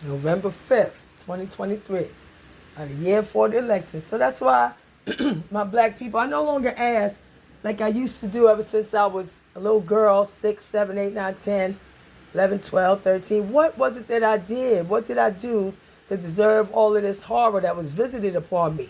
November 5th, 2023, a year for the election. So that's why my black people, I no longer ask like I used to do ever since I was a little girl, 6, 7, 8, 9, 10, 11, 12, 13. What was it that I did? What did I do to deserve all of this horror that was visited upon me?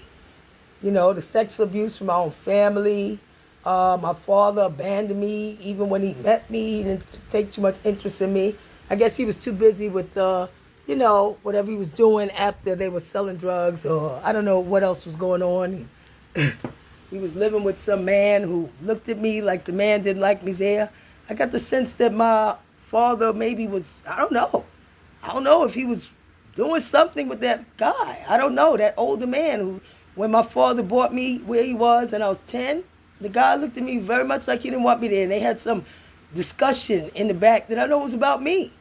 The sexual abuse from my own family. My father abandoned me even when he met me. He didn't take too much interest in me. I guess he was too busy with, whatever he was doing after they were selling drugs, or I don't know what else was going on. He was living with some man who looked at me like the man didn't like me there. I got the sense that my father maybe was, I don't know. I don't know if he was doing something with that guy. I don't know, that older man who, when my father brought me where he was and I was 10, the guy looked at me very much like he didn't want me there. And they had some discussion in the back that I know was about me.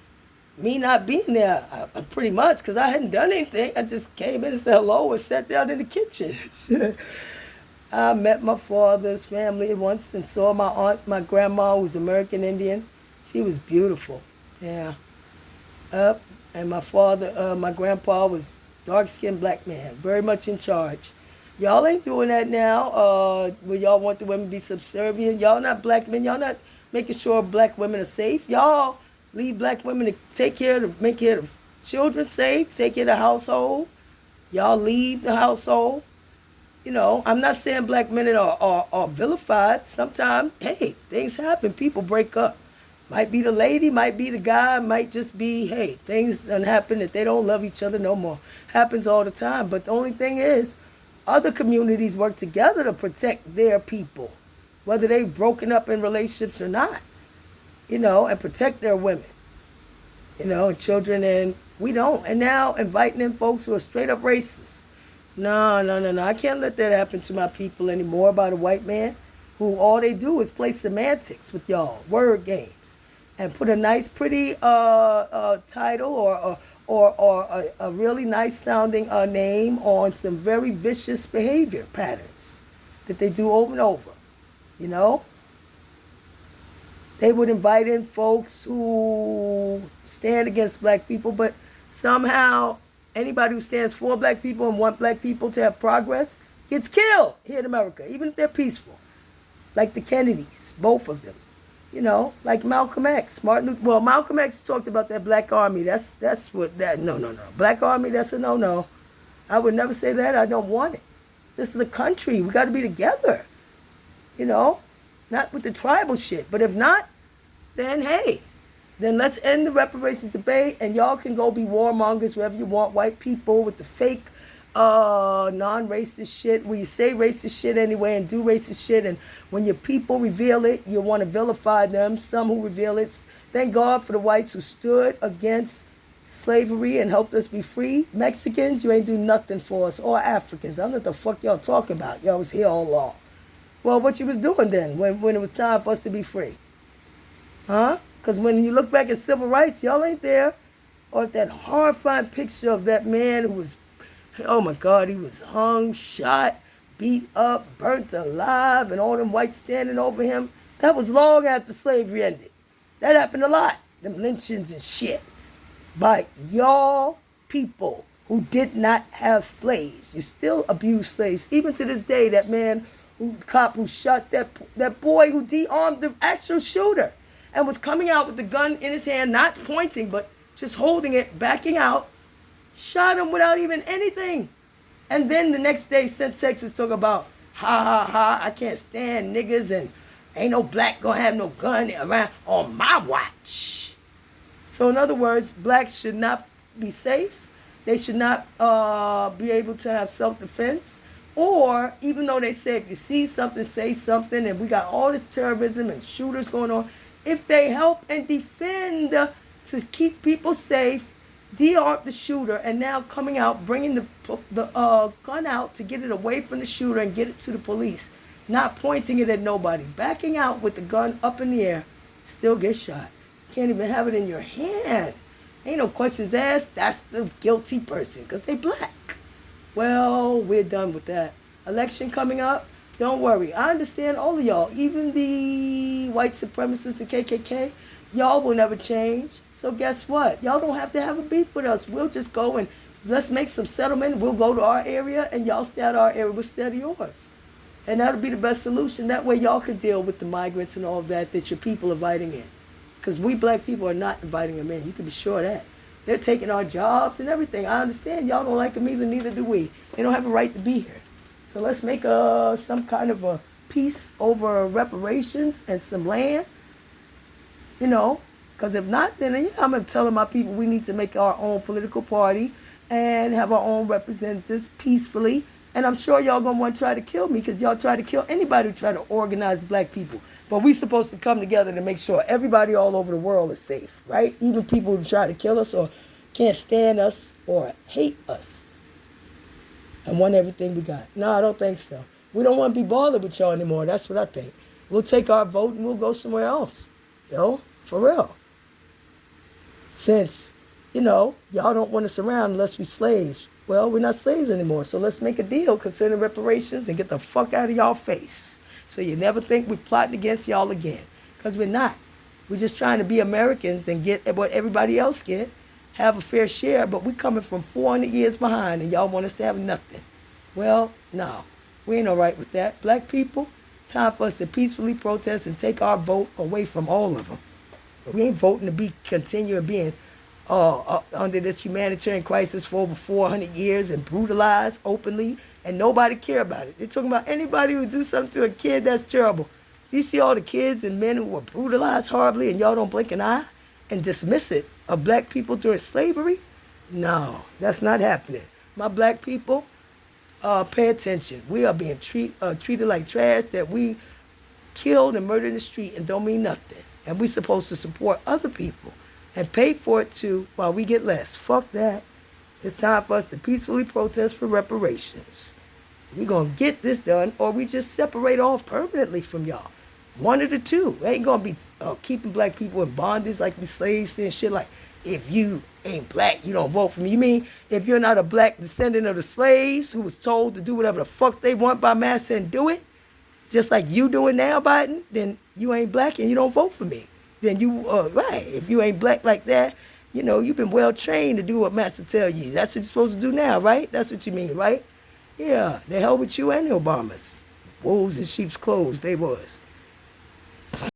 Me not being there, pretty much, because I hadn't done anything. I just came in and said hello and sat down in the kitchen. I met my father's family once and saw my aunt, my grandma, who was American Indian. She was beautiful. Yeah. Up. And my father, my grandpa was dark-skinned black man, very much in charge. Y'all ain't doing that now. Where y'all want the women to be subservient. Y'all not black men. Y'all not making sure black women are safe. Y'all leave black women to take care of, make care of children safe, take care of the household. Y'all leave the household. I'm not saying black men are vilified. Sometimes, hey, things happen. People break up. Might be the lady, might be the guy, might just be, hey, things done happen that they don't love each other no more. Happens all the time. But the only thing is, other communities work together to protect their people, whether they've broken up in relationships or not, and protect their women, and children. And we don't. And now inviting in folks who are straight up racist. No, no, no, no. I can't let that happen to my people anymore by the white man who all they do is play semantics with y'all, word games, and put a nice, pretty title or a really nice sounding name on some very vicious behavior patterns that they do over and over. You know, they would invite in folks who stand against black people, but somehow anybody who stands for black people and want black people to have progress gets killed here in America, even if they're peaceful. Like the Kennedys, both of them. Like Malcolm X, Martin Luther. Well, Malcolm X talked about that black army. That's what that. No, no, no. Black army. That's a no, no. I would never say that. I don't want it. This is a country. We got to be together. Not with the tribal shit. But if not, then hey, then let's end the reparations debate, and y'all can go be warmongers wherever you want. White people with the fake non-racist shit, where you say racist shit anyway and do racist shit, and when your people reveal it, you want to vilify them. Some who reveal it. Thank God for the whites who stood against slavery and helped us be free. Mexicans, you ain't do nothing for us, or Africans. I don't know what the fuck y'all talking about. Y'all was here all along. Well, what you was doing then when it was time for us to be free? Huh? Because when you look back at civil rights, y'all ain't there. Or that horrifying picture of that man who was, oh my God, he was hung, shot, beat up, burnt alive, and all them whites standing over him. That was long after slavery ended. That happened a lot. Them lynchings and shit. By y'all people who did not have slaves. You still abuse slaves. Even to this day, that man, cop who shot that boy who de-armed the actual shooter and was coming out with the gun in his hand, not pointing, but just holding it, backing out, shot him without even anything. And then the next day sent Texas talk about, ha ha ha, I can't stand niggas and ain't no black gonna have no gun around on my watch. So in other words, blacks should not be safe. They should not be able to have self-defense. Or even though they say if you see something, say something, and we got all this terrorism and shooters going on, if they help and defend to keep people safe, de-arm the shooter, and now coming out, bringing the gun out to get it away from the shooter and get it to the police, not pointing it at nobody, backing out with the gun up in the air, still get shot. Can't even have it in your hand. Ain't no questions asked. That's the guilty person because they black. Well, we're done with that. Election coming up. Don't worry. I understand all of y'all, even the white supremacists, the KKK. Y'all will never change. So guess what? Y'all don't have to have a beef with us. We'll just go and let's make some settlement. We'll go to our area and y'all stay at our area. We'll stay to yours. And that'll be the best solution. That way y'all can deal with the migrants and all of that your people are inviting in. Because we black people are not inviting them in. You can be sure of that. They're taking our jobs and everything. I understand y'all don't like them either, neither do we. They don't have a right to be here. So let's make some kind of a peace over reparations and some land. You know, because if not, then yeah, I'm telling my people we need to make our own political party and have our own representatives peacefully. And I'm sure y'all gonna want to try to kill me because y'all try to kill anybody who try to organize black people. But we supposed to come together to make sure everybody all over the world is safe, right? Even people who try to kill us or can't stand us or hate us and want everything we got. No, I don't think so. We don't want to be bothered with y'all anymore. That's what I think. We'll take our vote and we'll go somewhere else. For real. Since, y'all don't want us around unless we slaves. Well, we're not slaves anymore. So let's make a deal concerning reparations and get the fuck out of y'all face. So you never think we're plotting against y'all again. Because we're not. We're just trying to be Americans and get what everybody else get. Have a fair share, but we're coming from 400 years behind and y'all want us to have nothing. Well, no. We ain't all right with that. Black people, time for us to peacefully protest and take our vote away from all of them. We ain't voting to continue being under this humanitarian crisis for over 400 years and brutalized openly, and nobody care about it. They're talking about anybody who do something to a kid, that's terrible. Do you see all the kids and men who were brutalized horribly and y'all don't blink an eye and dismiss it of black people during slavery? No, that's not happening. My black people, pay attention. We are being treated like trash that we killed and murdered in the street and don't mean nothing. And we're supposed to support other people and pay for it too while we get less. Fuck that. It's time for us to peacefully protest for reparations. We're going to get this done or we just separate off permanently from y'all. One of the two. We ain't going to be keeping black people in bondage like we slaves and shit like, if you ain't black, you don't vote for me. You mean if you're not a black descendant of the slaves who was told to do whatever the fuck they want by massa and do it, just like you doing now, Biden, then you ain't black and you don't vote for me. Then you, right, if you ain't black like that, you've been well trained to do what Master tell you. That's what you're supposed to do now, right? That's what you mean, right? Yeah, the hell with you and the Obamas. Wolves in sheep's clothes, they was.